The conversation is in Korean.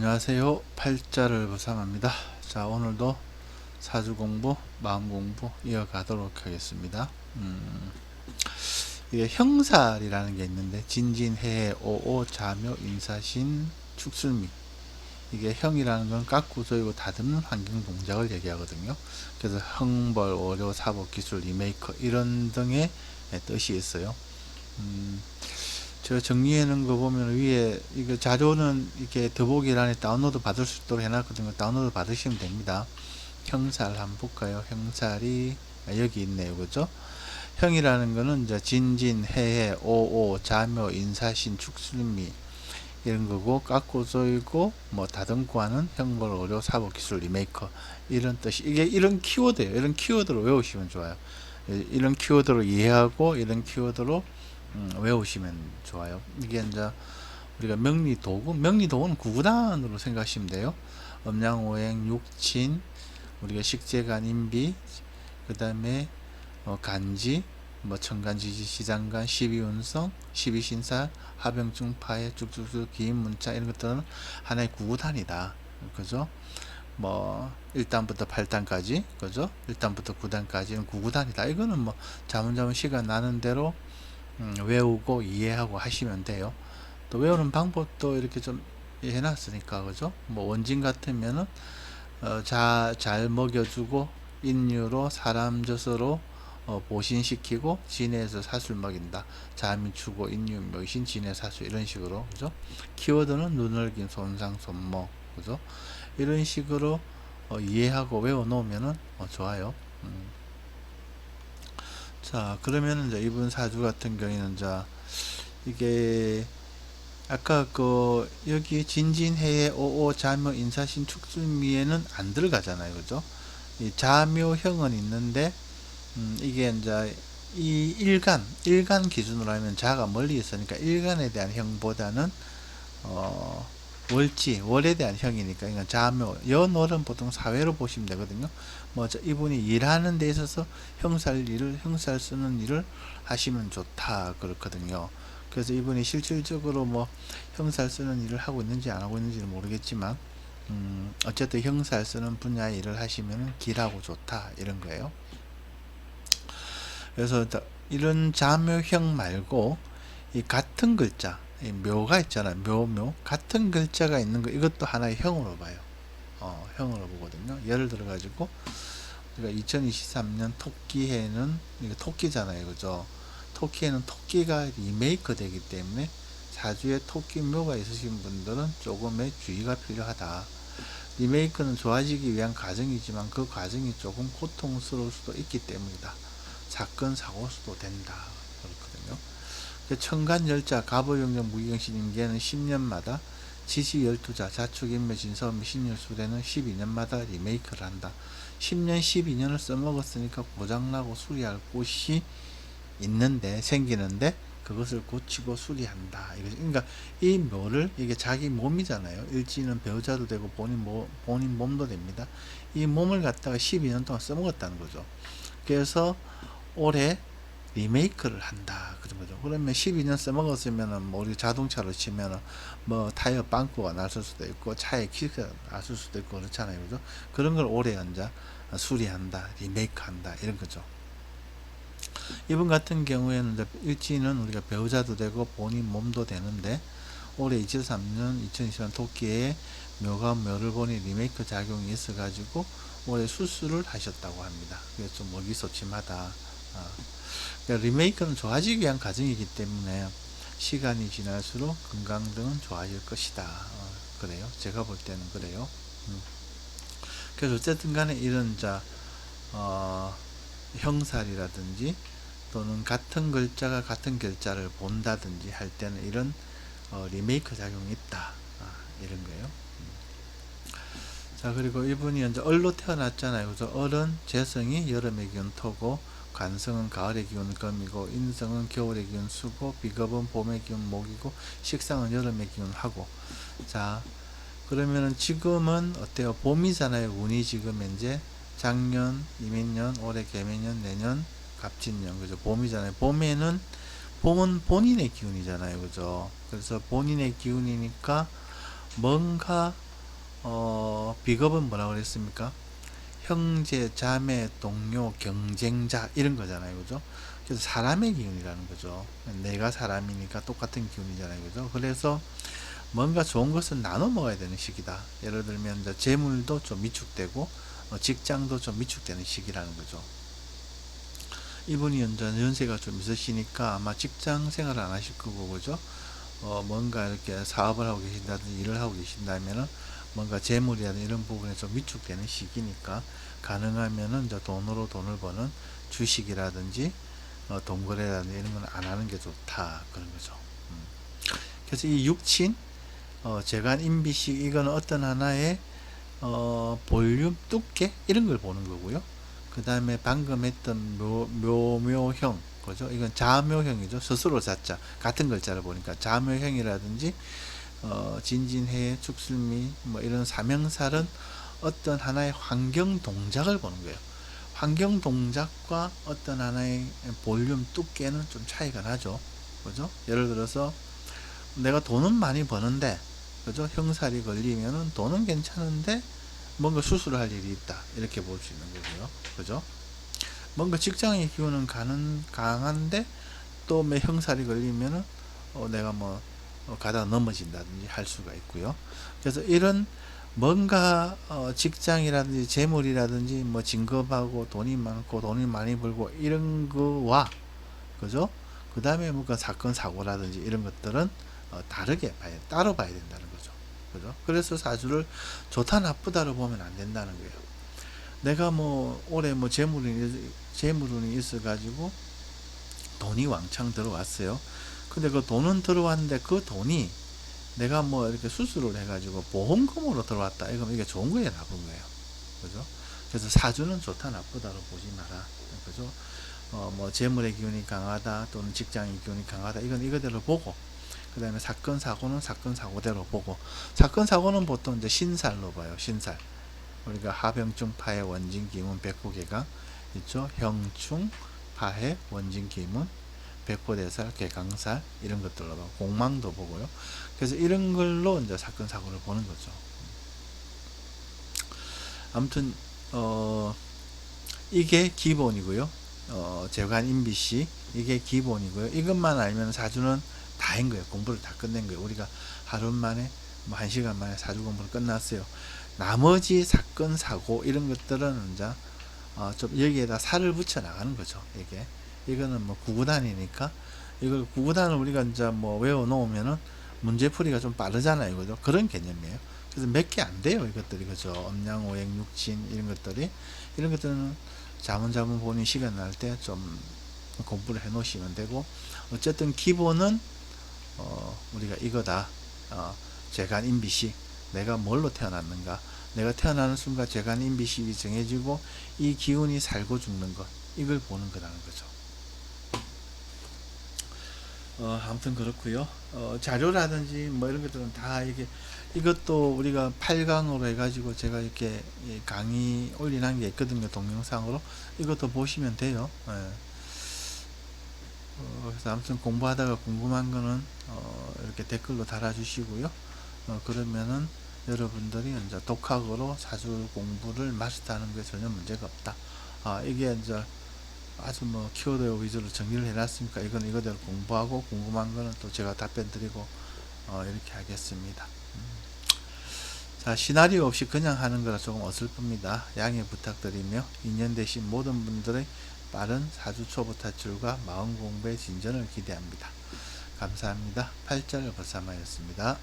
안녕하세요. 팔자를 부삼합니다. 자, 오늘도 사주 공부, 마음 공부 이어가도록 하겠습니다. 이게 형살이라는 게 있는데 진진해해 오오 자묘 인사신 축술미, 이게 형이라는 건 깎고 조이고 다듬는 환경 동작을 얘기하거든요. 그래서 형벌, 오료, 사복, 기술, 리메이커 이런 등의 뜻이 있어요. 제가 정리해 놓은 거 보면 위에 이거 자료는 이렇게 더보기란에 다운로드 받을 수 있도록 해놨거든요. 다운로드 받으시면 됩니다. 형살 한번 볼까요? 형살이 여기 있네요. 그죠? 형이라는 거는 이제 진진, 해해, 오오, 자묘, 인사신, 축술미 이런 거고, 깎고 조이고 뭐 다듬고 하는 형벌, 오료, 사복, 기술, 리메이커 이런 뜻이, 이게 이런 키워드예요. 이런 키워드로 외우시면 좋아요. 이런 키워드로 이해하고 이런 키워드로 외우시면 좋아요. 이게 이제 우리가 명리도구는 구구단으로 생각하시면 돼요. 음양오행, 육친, 우리가 식재간, 인비, 그 다음에 간지, 뭐 천간지지, 시장간, 십이운성, 십이신사, 하병중파해, 쭉쭉쭉 기인문자 이런 것들은 하나의 구구단이다. 그죠? 뭐 1단부터 8단까지, 그죠? 1단부터 9단까지는 구구단이다. 이거는 뭐 자문자문 시간 나는 대로 외우고 이해하고 하시면 돼요. 또 외우는 방법도 이렇게 좀 해놨으니까, 그죠? 뭐 원진 같으면은 잘 먹여주고 인유로 사람 젖으로 보신시키고 진해에서 사술 먹인다. 자미추고 인유 먹이신 진해 사술 이런 식으로, 그죠? 키워드는 눈을 긴 손상 손목, 그죠? 이런 식으로 이해하고 외워 놓으면은 좋아요. 자, 그러면 이제 이분 사주 같은 경우에는 이제 이게 아까 그 여기 진진해의 오오 자묘 인사신 축술미에는 안 들어가잖아요. 그죠? 이 자묘형은 있는데 이게 이제 이 일간 기준으로 하면 자가 멀리 있으니까 일간에 대한 형보다는 어 월에 대한 형이니까, 그러니까 자묘 연월은 보통 사회로 보시면 되거든요. 뭐 이분이 일하는 데 있어서 형살 쓰는 일을 하시면 좋다 그렇거든요. 그래서 이분이 실질적으로 뭐 형살 쓰는 일을 하고 있는지 안 하고 있는지는 모르겠지만 어쨌든 형살 쓰는 분야의 일을 하시면 길하고 좋다 이런 거예요. 그래서 이런 자묘형 말고 이 같은 글자, 이 묘가 있잖아요. 같은 글자가 있는 거, 이것도 하나의 형으로 봐요. 형으로 보거든요. 예를 들어 가지고 우리가 2023년 토끼해는, 이거 토끼잖아요. 그죠? 토끼해는 토끼가 리메이크 되기 때문에 사주에 토끼묘가 있으신 분들은 조금의 주의가 필요하다. 리메이크는 좋아지기 위한 과정이지만 그 과정이 조금 고통스러울 수도 있기 때문이다. 사건 사고 수도 된다 그렇거든요. 천간열자 갑오용정 무기경신 임계는 10년마다 지지열투자 자축인묘 진사업미 신율수대는 12년마다 리메이크를 한다. 10년 12년을 써먹었으니까 고장나고 수리할 곳이 생기는데 그것을 고치고 수리한다. 그러니까 이 묘를, 이게 자기 몸이잖아요. 일지는 배우자도 되고 본인 몸도 됩니다. 이 몸을 갖다가 12년 동안 써먹었다는 거죠. 그래서 올해 리메이크를 한다 그런 거죠. 그러면 12년 써먹었으면은 뭐 우리 자동차로 치면은 뭐 타이어 빵꾸가 났을 수도 있고 차에 키가 났을 수도 있고 그렇잖아요. 그죠? 그런 걸 올해 이제 수리한다, 리메이크한다 이런 거죠. 이분 같은 경우에는 이제 일지는 우리가 배우자도 되고 본인 몸도 되는데 올해 2023년 2023 토끼에 묘가 묘를 보니 리메이크 작용이 있어 가지고 올해 수술을 하셨다고 합니다. 그게 좀 의기소침하다. 그러니까 리메이크는 좋아지기 위한 과정이기 때문에 시간이 지날수록 건강 등은 좋아질 것이다. 그래요. 제가 볼 때는 그래요. 그래서 어쨌든 간에 이런 형살이라든지 또는 같은 글자가 같은 글자를 본다든지 할 때는 이런 리메이크 작용이 있다. 이런 거예요. 자, 그리고 이분이 이제 얼로 태어났잖아요. 그래서 얼은 재성이 여름의 기운 토고, 관성은 가을의 기운 금이고, 인성은 겨울의 기운 수고, 비겁은 봄의 기운 목이고, 식상은 여름의 기운 하고. 자, 그러면은 지금은 어때요? 봄이잖아요. 운이 지금 현재 작년, 이민년, 올해 개미년, 내년 갑진년, 그죠? 봄이잖아요. 봄은 본인의 기운이잖아요. 그죠? 그래서 본인의 기운이니까 뭔가 비겁은 뭐라고 그랬습니까? 형제, 자매, 동료, 경쟁자 이런 거잖아요. 그죠? 그래서 사람의 기운이라는 거죠. 내가 사람이니까 똑같은 기운이잖아요. 그죠? 그래서 뭔가 좋은 것은 나눠 먹어야 되는 시기다. 예를 들면 이제 재물도 좀 위축되고 직장도 좀 위축되는 시기라는 거죠. 이분이 연세가 좀 있으시니까 아마 직장 생활을 안 하실 거고, 그죠? 뭔가 이렇게 사업을 하고 계신다든지 일을 하고 계신다면은 뭔가 재물이라든지 이런 부분에 좀 위축되는 시기니까 가능하면은 이제 돈으로 돈을 버는 주식이라든지 동거래라든지 이런 건 안 하는 게 좋다. 그런 거죠. 그래서 이 육친, 재간, 임비식 이거는 어떤 하나의 볼륨, 두께 이런 걸 보는 거고요. 그 다음에 방금 했던 묘묘형, 그죠? 이건 자묘형이죠. 스스로 자자 같은 글자를 보니까 자묘형이라든지 진진해, 축술미 뭐 이런 사명살은 어떤 하나의 환경 동작을 보는 거예요. 환경 동작과 어떤 하나의 볼륨, 두께는 좀 차이가 나죠. 그죠? 예를 들어서 내가 돈은 많이 버는데, 그죠? 형살이 걸리면은 돈은 괜찮은데 뭔가 수술을 할 일이 있다. 이렇게 볼 수 있는 거고요. 그죠? 뭔가 직장의 기운은 강한데 또 매 형살이 걸리면은 내가 뭐 가다가 넘어진다든지 할 수가 있고요. 그래서 이런 뭔가 직장이라든지 재물이라든지 뭐 진급하고 돈이 많고 돈이 많이 벌고 이런 거와, 그죠? 그 다음에 뭔가 사건 사고라든지 이런 것들은 다르게 따로 봐야 된다는 거죠. 그죠? 그래서 사주를 좋다 나쁘다로 보면 안 된다는 거예요. 내가 뭐 올해 뭐 재물운이 있어 가지고 돈이 왕창 들어왔어요. 근데 그 돈은 들어왔는데 그 돈이 내가 뭐 이렇게 수술을 해가지고 보험금으로 들어왔다. 이러면 이게 좋은 거예요, 나쁜 거예요. 그죠? 그래서 사주는 좋다 나쁘다로 보지 마라. 그죠? 뭐 재물의 기운이 강하다 또는 직장의 기운이 강하다. 이건 이거대로 보고, 그 다음에 사건 사고는 사건 사고대로 보고, 사건 사고는 보통 이제 신살로 봐요. 신살. 우리가 하병충 파해 원진 기문 백호개가 있죠. 형충 파해 원진 기문 백호대살 개강살 이런 것들로 봐. 공망도 보고요. 그래서 이런 걸로 이제 사건 사고를 보는 거죠. 아무튼 이게 기본이고요. 재관 임비시 이게 기본이고요. 이것만 알면 사주는 다인 거예요. 공부를 다 끝낸 거예요. 우리가 하루 만에 뭐 1시간 만에 사주 공부를 끝났어요. 나머지 사건 사고 이런 것들은 이제 좀 여기에다 살을 붙여 나가는 거죠. 이거는 뭐 구구단이니까 이걸 구구단을 우리가 이제 뭐 외워 놓으면은 문제풀이가 좀 빠르잖아요. 그죠? 그런 개념이에요. 그래서 몇 개 안 돼요. 이것들이. 그죠? 엄양, 오행, 육진 이런 것들은 자문자문 본인 시간 날 때 좀 공부를 해 놓으시면 되고, 어쨌든 기본은 우리가 이거다. 재간 임비시 내가 뭘로 태어났는가, 내가 태어나는 순간 재간 임비식이 정해지고 이 기운이 살고 죽는 것, 이걸 보는 거라는 거죠. 아무튼 그렇고요. 자료라든지 뭐 이런 것들은 다 이것도 우리가 8강으로 해가지고 제가 이렇게 강의 올려놓은 게 있거든요. 동영상으로. 이것도 보시면 돼요. 예. 그래서 아무튼 공부하다가 궁금한 거는 이렇게 댓글로 달아주시고요. 그러면은 여러분들이 이제 독학으로 사주 공부를 마스터하는 게 전혀 문제가 없다. 이게 이제 아주 뭐 키워드 위주로 정리를 해놨으니까 이건 이거대로 공부하고 궁금한 거는 또 제가 답변 드리고 이렇게 하겠습니다. 자, 시나리오 없이 그냥 하는 거라 조금 어설픕니다. 양해 부탁드리며 인연되신 모든 분들의 빠른 사주 초보 탈출과 마음 공부의 진전을 기대합니다. 감사합니다. 8절 버사마였습니다.